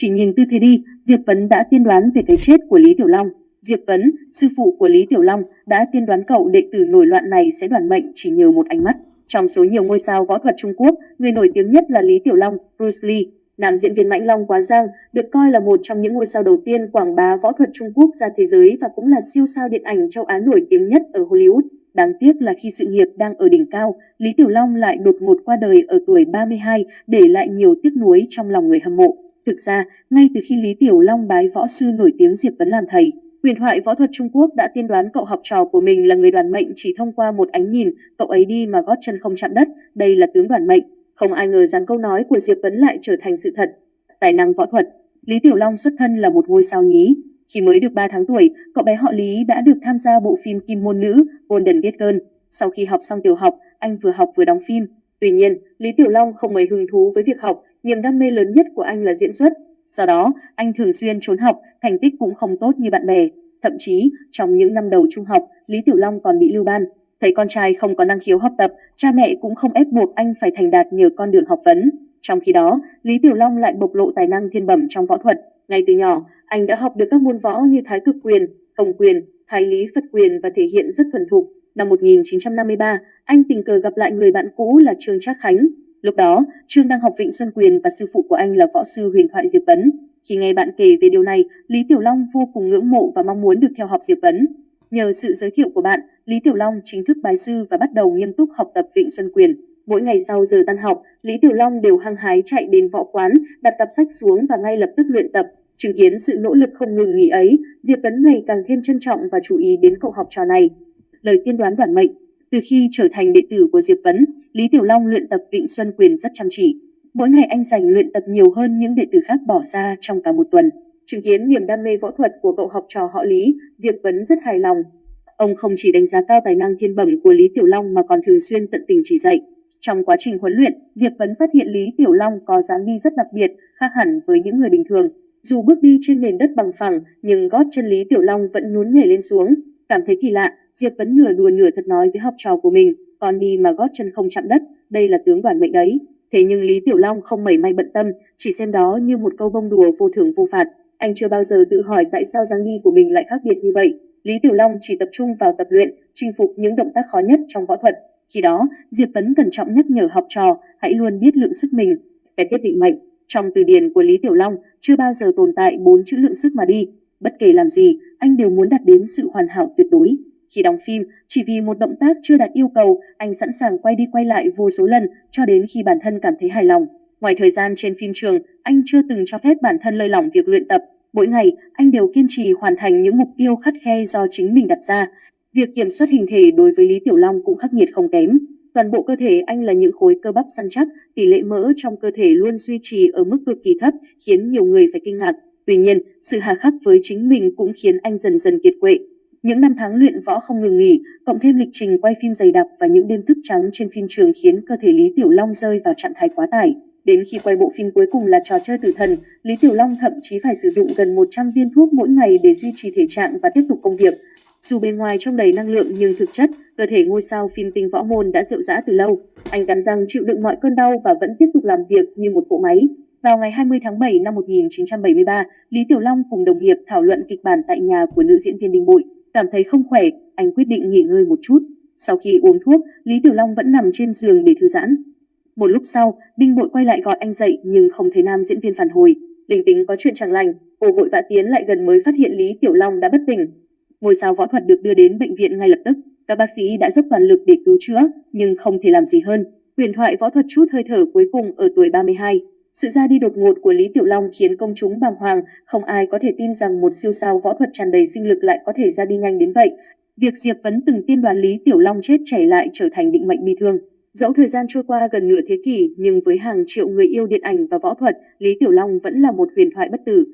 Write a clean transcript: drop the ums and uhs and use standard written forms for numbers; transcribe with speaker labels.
Speaker 1: Chỉ nhìn tư thế đi, Diệp Vấn đã tiên đoán về cái chết của Lý Tiểu Long. Diệp Vấn, sư phụ của Lý Tiểu Long, đã tiên đoán cậu đệ tử nổi loạn này sẽ đoản mệnh chỉ nhờ một ánh mắt. Trong số nhiều ngôi sao võ thuật Trung Quốc, người nổi tiếng nhất là Lý Tiểu Long, Bruce Lee. Nam diễn viên Mãnh Long Quá Giang được coi là một trong những ngôi sao đầu tiên quảng bá võ thuật Trung Quốc ra thế giới và cũng là siêu sao điện ảnh châu Á nổi tiếng nhất ở Hollywood. Đáng tiếc là khi sự nghiệp đang ở đỉnh cao, Lý Tiểu Long lại đột ngột qua đời ở tuổi 32, để lại nhiều tiếc nuối trong lòng người hâm mộ. Thực ra, ngay từ khi Lý Tiểu Long bái võ sư nổi tiếng Diệp Vấn làm thầy, huyền thoại võ thuật Trung Quốc đã tiên đoán cậu học trò của mình là người đoản mệnh chỉ thông qua một ánh nhìn, cậu ấy đi mà gót chân không chạm đất, đây là tướng đoản mệnh. Không ai ngờ rằng câu nói của Diệp Vấn lại trở thành sự thật. Tài năng võ thuật, Lý Tiểu Long xuất thân là một ngôi sao nhí. Khi mới được 3 tháng tuổi, cậu bé họ Lý đã được tham gia bộ phim Kim Môn Nữ, Golden Gate Girl. Sau khi học xong tiểu học, anh vừa học vừa đóng phim. Tuy nhiên, Lý Tiểu Long không mấy hứng thú với việc học, niềm đam mê lớn nhất của anh là diễn xuất. Sau đó, anh thường xuyên trốn học, thành tích cũng không tốt như bạn bè. Thậm chí, trong những năm đầu trung học, Lý Tiểu Long còn bị lưu ban. Thấy con trai không có năng khiếu học tập, cha mẹ cũng không ép buộc anh phải thành đạt nhờ con đường học vấn. Trong khi đó, Lý Tiểu Long lại bộc lộ tài năng thiên bẩm trong võ thuật. Ngay từ nhỏ, anh đã học được các môn võ như Thái Cực quyền, Hồng quyền, Thái Lý Phật quyền và thể hiện rất thuần thục. Năm 1953, anh tình cờ gặp lại người bạn cũ là Trương Trác Khánh. Lúc đó, Trương đang học Vịnh Xuân Quyền và sư phụ của anh là võ sư huyền thoại Diệp Vấn. Khi nghe bạn kể về điều này, Lý Tiểu Long vô cùng ngưỡng mộ và mong muốn được theo học Diệp Vấn. Nhờ sự giới thiệu của bạn, Lý Tiểu Long chính thức bái sư và bắt đầu nghiêm túc học tập Vịnh Xuân Quyền. Mỗi ngày sau giờ tan học, Lý Tiểu Long đều hăng hái chạy đến võ quán, đặt cặp sách xuống và ngay lập tức luyện tập. Chứng kiến sự nỗ lực không ngừng nghỉ ấy, Diệp Vấn ngày càng thêm trân trọng và chú ý đến cậu học trò này. Lời tiên đoán đoản mệnh. Từ khi trở thành đệ tử của Diệp Vấn, Lý Tiểu Long luyện tập Vịnh Xuân Quyền rất chăm chỉ. Mỗi ngày anh dành luyện tập nhiều hơn những đệ tử khác bỏ ra trong cả một tuần. Chứng kiến niềm đam mê võ thuật của cậu học trò họ Lý, Diệp Vấn rất hài lòng. Ông không chỉ đánh giá cao tài năng thiên bẩm của Lý Tiểu Long mà còn thường xuyên tận tình chỉ dạy. Trong quá trình huấn luyện, Diệp Vấn phát hiện Lý Tiểu Long có dáng đi rất đặc biệt, khác hẳn với những người bình thường. Dù bước đi trên nền đất bằng phẳng, nhưng gót chân Lý Tiểu Long vẫn nhún nhảy lên xuống. Cảm thấy kỳ lạ, Diệp Vấn nửa đùa nửa thật nói với học trò của mình, con đi mà gót chân không chạm đất, đây là tướng đoản mệnh đấy. Thế nhưng Lý Tiểu Long không mảy may bận tâm, chỉ xem đó như một câu bông đùa vô thưởng vô phạt. Anh chưa bao giờ tự hỏi tại sao dáng đi của mình lại khác biệt như vậy. Lý Tiểu Long chỉ tập trung vào tập luyện, chinh phục những động tác khó nhất trong võ thuật. Khi đó, Diệp Vấn cẩn trọng nhắc nhở học trò hãy luôn biết lượng sức mình. Cái tiết định mệnh, trong từ điển của Lý Tiểu Long chưa bao giờ tồn tại 4 chữ lượng sức mà đi. Bất kể làm gì, anh đều muốn đạt đến sự hoàn hảo tuyệt đối. Khi đóng phim, chỉ vì một động tác chưa đạt yêu cầu, anh sẵn sàng quay đi quay lại vô số lần cho đến khi bản thân cảm thấy hài lòng. Ngoài thời gian trên phim trường, anh chưa từng cho phép bản thân lơi lỏng việc luyện tập. Mỗi ngày, anh đều kiên trì hoàn thành những mục tiêu khắt khe do chính mình đặt ra. Việc kiểm soát hình thể đối với Lý Tiểu Long cũng khắc nghiệt không kém. Toàn bộ cơ thể anh là những khối cơ bắp săn chắc, tỷ lệ mỡ trong cơ thể luôn duy trì ở mức cực kỳ thấp, khiến nhiều người phải kinh ngạc. Tuy nhiên, sự hà khắc với chính mình cũng khiến anh dần dần kiệt quệ. Những năm tháng luyện võ không ngừng nghỉ, cộng thêm lịch trình quay phim dày đặc và những đêm thức trắng trên phim trường khiến cơ thể Lý Tiểu Long rơi vào trạng thái quá tải. Đến khi quay bộ phim cuối cùng là Trò chơi tử thần, Lý Tiểu Long thậm chí phải sử dụng gần 100 viên thuốc mỗi ngày để duy trì thể trạng và tiếp tục công việc. Dù bề ngoài trông đầy năng lượng nhưng thực chất, cơ thể ngôi sao phim tinh võ môn đã rệu rã từ lâu. Anh cắn răng chịu đựng mọi cơn đau và vẫn tiếp tục làm việc như một cỗ máy. Vào ngày 20 tháng 7 năm 1973, Lý Tiểu Long cùng đồng nghiệp thảo luận kịch bản tại nhà của nữ diễn viên Đinh Bội. Cảm thấy không khỏe, anh quyết định nghỉ ngơi một chút. Sau khi uống thuốc, Lý Tiểu Long vẫn nằm trên giường để thư giãn. Một lúc sau, Đinh Bội quay lại gọi anh dậy nhưng không thấy nam diễn viên phản hồi. Linh tính có chuyện chẳng lành, cô vội vã tiến lại gần mới phát hiện Lý Tiểu Long đã bất tỉnh. Ngôi sao võ thuật được đưa đến bệnh viện ngay lập tức. Các bác sĩ đã dốc toàn lực để cứu chữa, nhưng không thể làm gì hơn. Huyền thoại võ thuật trút hơi thở cuối cùng ở tuổi 32. Sự ra đi đột ngột của Lý Tiểu Long khiến công chúng bàng hoàng, không ai có thể tin rằng một siêu sao võ thuật tràn đầy sinh lực lại có thể ra đi nhanh đến vậy. Việc Diệp Vấn từng tiên đoán Lý Tiểu Long chết trẻ lại trở thành định mệnh bi thương. Dẫu thời gian trôi qua gần nửa thế kỷ, nhưng với hàng triệu người yêu điện ảnh và võ thuật, Lý Tiểu Long vẫn là một huyền thoại bất tử.